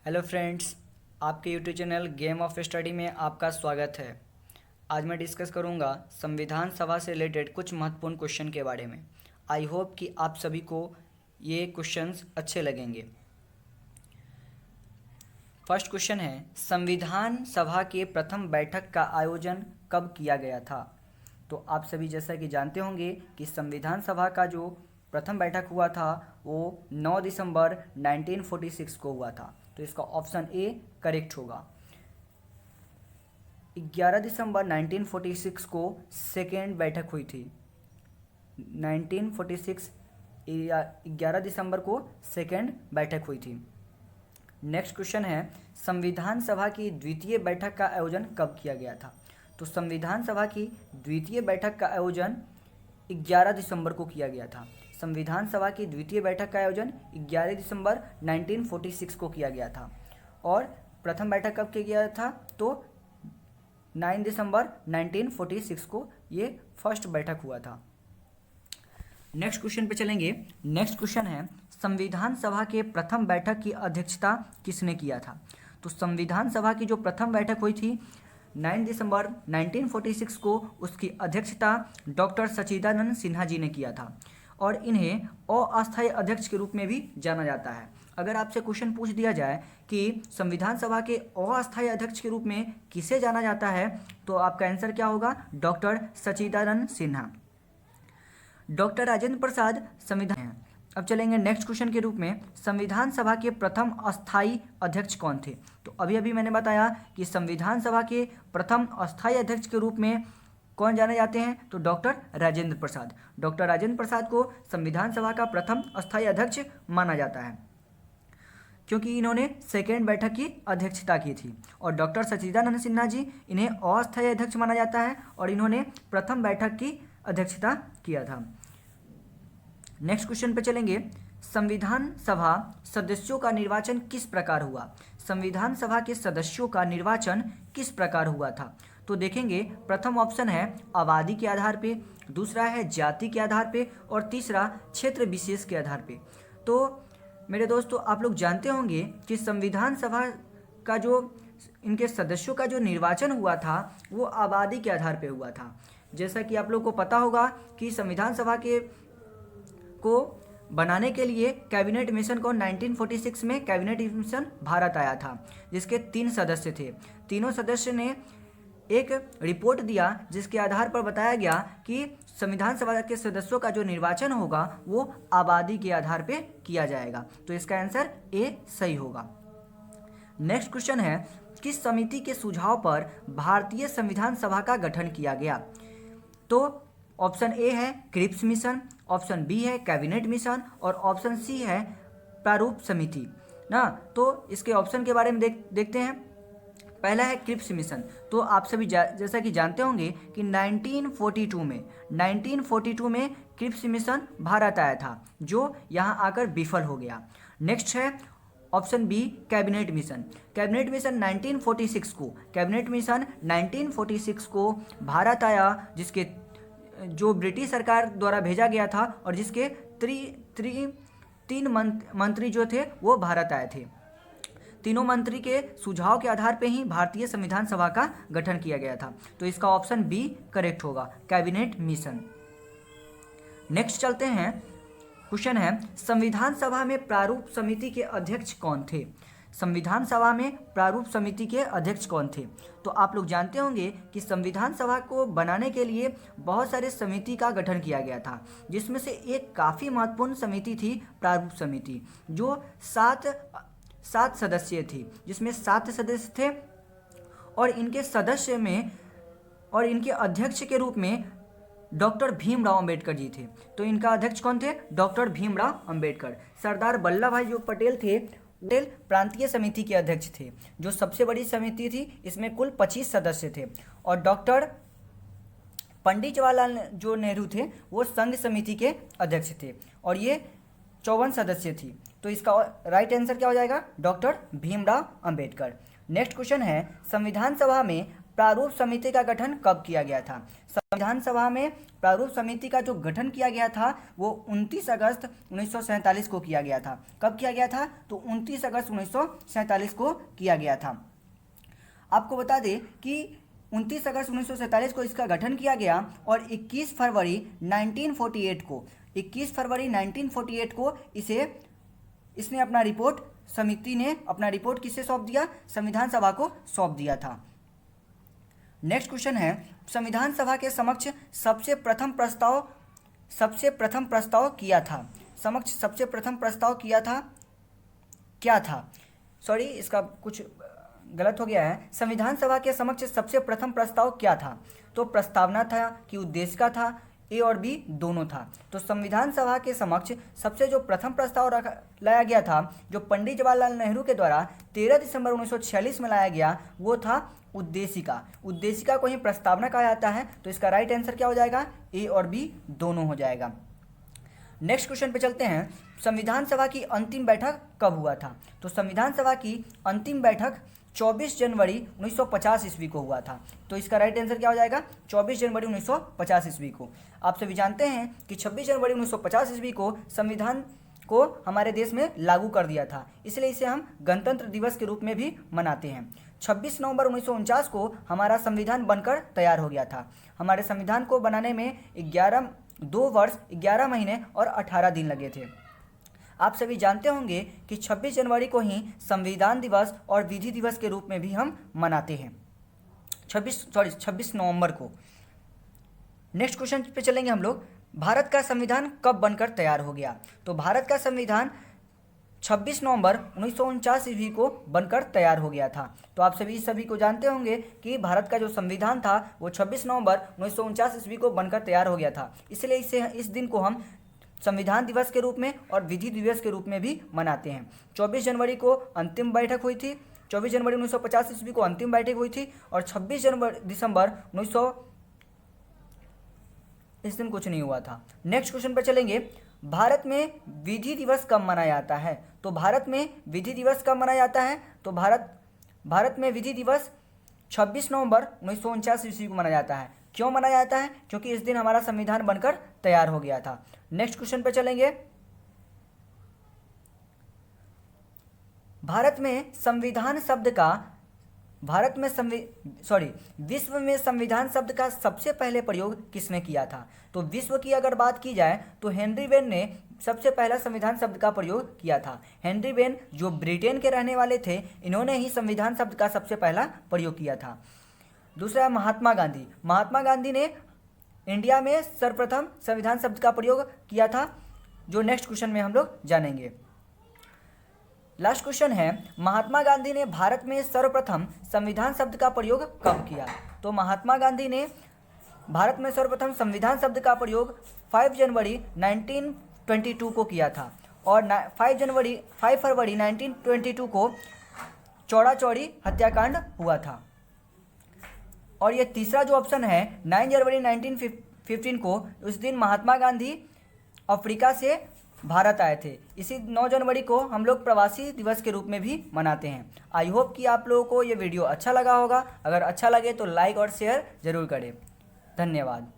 Hello friends, आपके YouTube channel game of study में आपका स्वागत है। आज मैं डिस्कस करूंगा संविधान सभा से रिलेटेड कुछ महत्वपूर्ण क्वेश्चन के बारे में। आई होप कि आप सभी को ये क्वेश्चंस अच्छे लगेंगे। फर्स्ट क्वेश्चन है, संविधान सभा के प्रथम बैठक का आयोजन कब किया गया था? तो आप सभी जैसा कि जानते होंगे कि संविधान सभा का जो प्रथम बैठक हुआ था वो 9 दिसंबर 1946 को हुआ था। तो इसका ऑप्शन ए करेक्ट होगा। 11 दिसंबर 1946 को सेकेंड बैठक हुई थी। 1946 11 दिसंबर को सेकेंड बैठक हुई थी। नेक्स्ट क्वेश्चन है, संविधान सभा की द्वितीय बैठक का आयोजन कब किया गया था? तो संविधान सभा की द्वितीय बैठक का आयोजन 11 दिसंबर को किया गया था। संविधान सभा की द्वितीय बैठक का आयोजन 11 दिसंबर 1946 को किया गया था। और प्रथम बैठक कब किया गया था? तो 9 दिसंबर 1946 को ये फर्स्ट बैठक हुआ था। नेक्स्ट क्वेश्चन पे चलेंगे। नेक्स्ट क्वेश्चन है, संविधान सभा के प्रथम बैठक की अध्यक्षता किसने किया था? तो संविधान सभा की जो प्रथम बैठक हुई थी 9 दिसंबर 1946 को, उसकी अध्यक्षता डॉक्टर सच्चिदानंद सिन्हा जी ने किया था। और इन्हें अस्थायी अध्यक्ष के रूप में भी जाना जाता है। अगर आपसे क्वेश्चन पूछ दिया जाए कि संविधान सभा के अस्थायी अध्यक्ष के रूप में किसे जाना जाता है, तो आपका आंसर क्या होगा? डॉक्टर सच्चिदानंद सिन्हा। डॉक्टर राजेंद्र प्रसाद संविधान। अब चलेंगे नेक्स्ट क्वेश्चन के रूप में, संविधान सभा के प्रथम अस्थायी अध्यक्ष कौन थे? तो अभी अभी मैंने बताया कि संविधान सभा के प्रथम अस्थायी अध्यक्ष के रूप में कौन जाने जाते हैं? तो डॉक्टर राजेंद्र प्रसाद। डॉक्टर राजेंद्र प्रसाद को संविधान सभा का प्रथम अस्थायी अध्यक्ष माना जाता है, क्योंकि इन्होंने सेकेंड बैठक की अध्यक्षता की थी। और डॉक्टर सच्चिदानंद सिन्हा जी, इन्हें अस्थायी अध्यक्ष माना जाता है और इन्होंने प्रथम बैठक की अध्यक्षता किया था। नेक्स्ट क्वेश्चन पे चलेंगे, संविधान सभा सदस्यों का निर्वाचन किस प्रकार हुआ? संविधान सभा के सदस्यों का निर्वाचन किस प्रकार हुआ था? तो देखेंगे, प्रथम ऑप्शन है आबादी के आधार पे, दूसरा है जाति के आधार पे और तीसरा क्षेत्र विशेष के आधार पे। तो मेरे दोस्तों, आप लोग जानते होंगे कि संविधान सभा का जो इनके सदस्यों का जो निर्वाचन हुआ था वो आबादी के आधार पे हुआ था। जैसा कि आप लोग को पता होगा कि संविधान सभा को बनाने के लिए कैबिनेट मिशन को 1946 में कैबिनेट मिशन भारत आया था, जिसके 3 सदस्य थे। तीनों सदस्य ने एक रिपोर्ट दिया जिसके आधार पर बताया गया कि संविधान सभा के सदस्यों का जो निर्वाचन होगा वो आबादी के आधार पे किया जाएगा। तो इसका आंसर ए सही होगा। नेक्स्ट क्वेश्चन है, किस समिति के सुझाव पर भारतीय संविधान सभा का गठन किया गया? तो ऑप्शन ए है क्रिप्स मिशन, ऑप्शन बी है कैबिनेट मिशन और ऑप्शन सी है प्रारूप समिति ना। तो इसके ऑप्शन के बारे में देखते हैं। पहला है क्रिप्स मिशन। तो आप सभी जैसा कि जानते होंगे कि 1942 में क्रिप्स मिशन भारत आया था, जो यहाँ आकर विफल हो गया। नेक्स्ट है option B cabinet mission. Cabinet mission 1946 को भारत आया, जिसके जो ब्रिटिश सरकार द्वारा भेजा गया था और जिसके तीन मंत्री जो थे वो भारत आए थे। तीनों मंत्री के सुझाव के आधार पे ही भारतीय संविधान सभा का गठन किया गया था। तो इसका ऑप्शन बी करेक्ट होगा, कैबिनेट मिशन। नेक्स्ट चलते हैं। क्वेश्चन है, संविधान सभा में प्रारूप समिति के अध्यक्ष कौन थे? संविधान सभा में प्रारूप समिति के अध्यक्ष कौन थे? तो आप लोग जानते होंगे कि संविधान सभा को बनाने के लिए बहुत सारे समिति का गठन किया गया था, जिसमें से एक काफ़ी महत्वपूर्ण समिति थी प्रारूप समिति, जो सात सदस्य थी, जिसमें 7 सदस्य थे। और इनके सदस्य में और इनके अध्यक्ष के रूप में डॉक्टर भीमराव अंबेडकर जी थे। तो इनका अध्यक्ष कौन थे? डॉक्टर भीमराव अंबेडकर। सरदार वल्लभ भाई जो पटेल थे, पटेल प्रांतीय समिति के अध्यक्ष थे, जो सबसे बड़ी समिति थी। इसमें कुल 25 सदस्य थे। और डॉक्टर पंडित जवाहरलाल जो नेहरू थे वो संघ समिति के अध्यक्ष थे, और ये 54 सदस्य थी। तो इसका राइट आंसर क्या हो जाएगा? Doctor Bhimrao Ambedkar. Next question है, संविधान सभा में प्रारूप समिति का गठन कब किया गया था? संविधान सभा में प्रारूप समिति का जो गठन किया गया था वो 29 अगस्त 1947 को किया गया था। कब किया गया था? तो 29 अगस्त 1947 को किया गया था। आपको बता दें कि 29 अगस्त 1947 को इसका गठन किया गया और 21 फरवरी 1948 को इसने अपना रिपोर्ट, समिति ने अपना रिपोर्ट किसे सौंप दिया? संविधान सभा को सौंप दिया था। नेक्स्ट क्वेश्चन है, संविधान सभा के समक्ष सबसे प्रथम प्रस्ताव क्या था? सॉरी, इसका कुछ गलत हो गया है। संविधान सभा के समक्ष सबसे प्रथम प्रस्ताव क्या था? तो प्रस्तावना था कि उद्देशिका था? ए और बी दोनों था। तो संविधान सभा के समक्ष सबसे जो प्रथम प्रस्ताव लाया गया था, जो पंडित जवाहरलाल नेहरू के द्वारा 13 दिसंबर 1946 में लाया गया, वो था उद्देशिका। उद्देशिका को ही प्रस्तावना कहा जाता है। तो इसका राइट आंसर क्या हो जाएगा? ए और बी दोनों हो जाएगा। नेक्स्ट क्वेश्चन पे चलते हैं, संविधान सभा की अंतिम बैठक कब हुआ था? तो संविधान सभा की अंतिम बैठक 24 जनवरी 1950 ईस्वी को हुआ था। तो इसका राइट आंसर क्या हो जाएगा? 24 जनवरी 1950 ईस्वी को। आप सभी जानते हैं कि 26 जनवरी 1950 ईस्वी को संविधान को हमारे देश में लागू कर दिया था, इसलिए इसे हम गणतंत्र दिवस के रूप में भी मनाते हैं। 26 नवंबर 1949 को हमारा संविधान बनकर तैयार हो गया था। हमारे संविधान को बनाने में 2 वर्ष 11 महीने और 18 दिन लगे थे। आप सभी जानते होंगे कि 26 जनवरी को ही संविधान दिवस और विधि दिवस के रूप में भी हम मनाते हैं, 26 नवंबर को। नेक्स्ट क्वेश्चन पे चलेंगे हम लोग, भारत का संविधान कब बनकर तैयार हो गया? तो भारत का संविधान 26 नवंबर 1949 ईस्वी को बनकर तैयार हो गया था। तो आप सभी को जानते होंगे कि भारत का जो संविधान था वो 26 नवंबर 1949 ईस्वी को बनकर तैयार हो गया था, इसलिए इस दिन को हम संविधान दिवस के रूप में और विधि दिवस के रूप में भी मनाते हैं। 24 जनवरी को अंतिम बैठक हुई थी, 24 जनवरी 1950 ईस्वी को अंतिम बैठक हुई थी और 26 दिसंबर 1900 इस दिन कुछ नहीं हुआ था। नेक्स्ट क्वेश्चन पर चलेंगे, भारत में विधि दिवस कब मनाया जाता है? तो भारत में विधि दिवस कब मनाया जाता है? तो भारत में विधि दिवस 26 नवंबर 1949 ईस्वी को मनाया जाता है। क्यों मनाया जाता है? क्योंकि इस दिन हमारा संविधान बनकर तैयार हो गया था। नेक्स्ट क्वेश्चन पे चलेंगे, विश्व में संविधान शब्द का सबसे पहले प्रयोग किसने किया था? तो विश्व की अगर बात की जाए तो हेनरी वेन ने सबसे पहला संविधान शब्द का प्रयोग किया था। हेनरी वेन जो ब्रिटेन के रहने वाले थे, इन्होंने ही संविधान शब्द का सबसे पहला प्रयोग किया था। दूसरा है महात्मा गांधी। महात्मा गांधी ने इंडिया में सर्वप्रथम संविधान शब्द का प्रयोग किया था, जो नेक्स्ट क्वेश्चन में हम लोग जानेंगे। लास्ट क्वेश्चन है, महात्मा गांधी ने भारत में सर्वप्रथम संविधान शब्द का प्रयोग कब किया? तो महात्मा गांधी ने भारत में सर्वप्रथम संविधान शब्द का प्रयोग 5 जनवरी 1922 को किया था और 5 फरवरी 1922 को चौड़ा चौड़ी हत्याकांड हुआ था। और ये तीसरा जो ऑप्शन है 9 जनवरी 1915 को, उस दिन महात्मा गांधी अफ्रीका से भारत आए थे। इसी 9 जनवरी को हम लोग प्रवासी दिवस के रूप में भी मनाते हैं। आई होप कि आप लोगों को ये वीडियो अच्छा लगा होगा। अगर अच्छा लगे तो लाइक और शेयर जरूर करें। धन्यवाद।